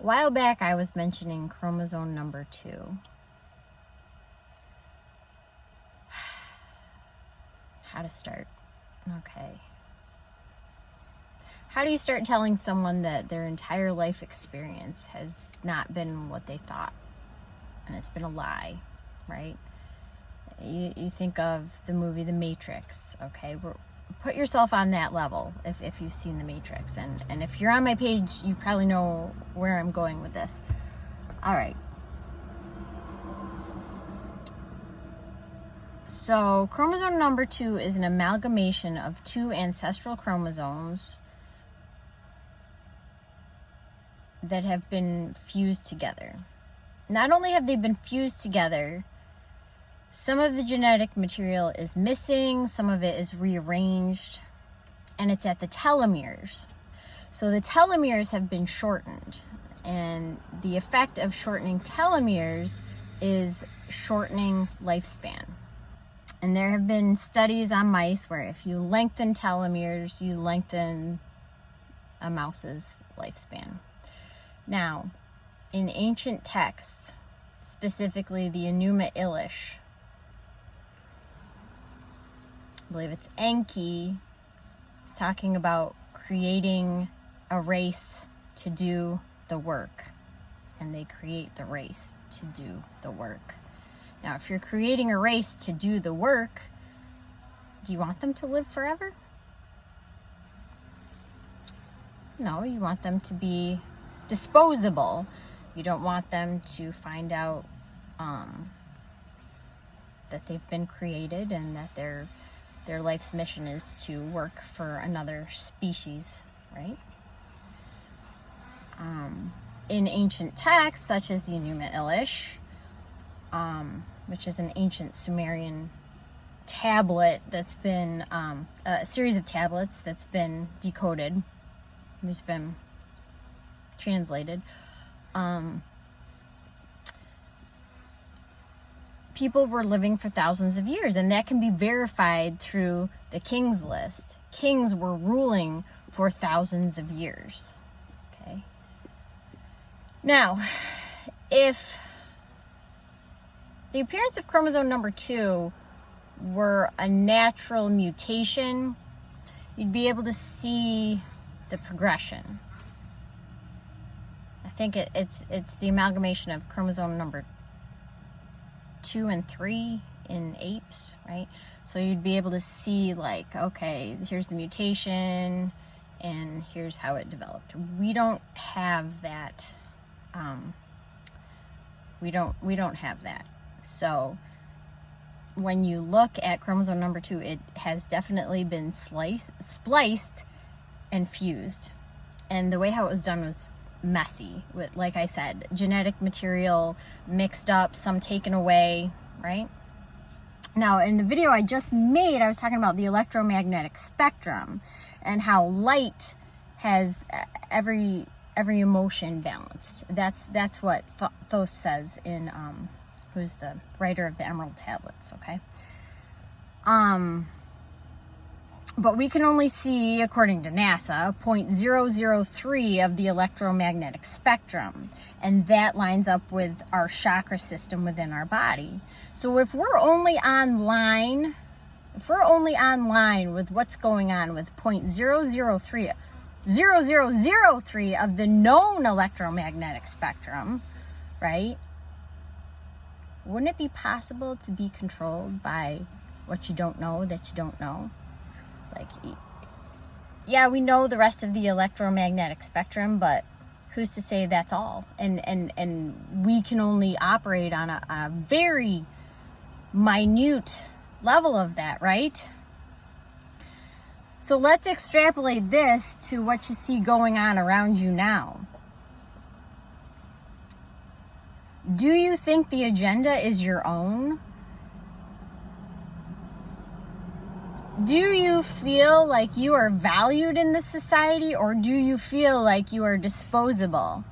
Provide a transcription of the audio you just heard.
A while back, I was mentioning chromosome number 2. How to start? Okay. How do you start telling someone that their entire life experience has not been what they thought? And it's been a lie, right? You think of the movie The Matrix, okay? Put yourself on that level if you've seen The Matrix. And if you're on my page, you probably know where I'm going with this. All right. So chromosome number 2 is an amalgamation of 2 ancestral chromosomes that have been fused together. Not only have they been fused together, some of the genetic material is missing, some of it is rearranged, and it's at the telomeres. So the telomeres have been shortened, and the effect of shortening telomeres is shortening lifespan. And there have been studies on mice where if you lengthen telomeres, you lengthen a mouse's lifespan. Now, in ancient texts, specifically the Enuma Elish, I believe it's Enki, is talking about creating a race to do the work. And they create the race to do the work. Now, if you're creating a race to do the work, do you want them to live forever? No, you want them to be disposable. You don't want them to find out that they've been created and that their life's mission is to work for another species, right? In ancient texts, such as the Enuma Elish, which is an ancient Sumerian tablet that's been, a series of tablets that's been decoded, it's been translated. People were living for thousands of years, and that can be verified through the King's List. Kings were ruling for thousands of years. Okay. Now, if the appearance of chromosome number 2 were a natural mutation, you'd be able to see the progression. I think it's the amalgamation of chromosome number 2 and 3 in apes, right? So you'd be able to see, like, okay, here's the mutation and here's how it developed. We don't have that. We don't have that. So when you look at chromosome number 2, it has definitely been spliced and fused. And the way how it was done was messy, with, like I said, genetic material mixed up, some taken away, right? Now, in the video I just made, I was talking about the electromagnetic spectrum and how light has every emotion balanced. That's what Thoth says in who's the writer of the Emerald Tablets, okay? But we can only see, according to NASA, 0.003 of the electromagnetic spectrum. And that lines up with our chakra system within our body. So if we're only online with what's going on with 0.0003 of the known electromagnetic spectrum, right? Wouldn't it be possible to be controlled by what you don't know that you don't know? Like, yeah, we know the rest of the electromagnetic spectrum, but who's to say that's all? And we can only operate on a very minute level of that, right? So let's extrapolate this to what you see going on around you now. Do you think the agenda is your own? Do you feel like you are valued in this society, or do you feel like you are disposable?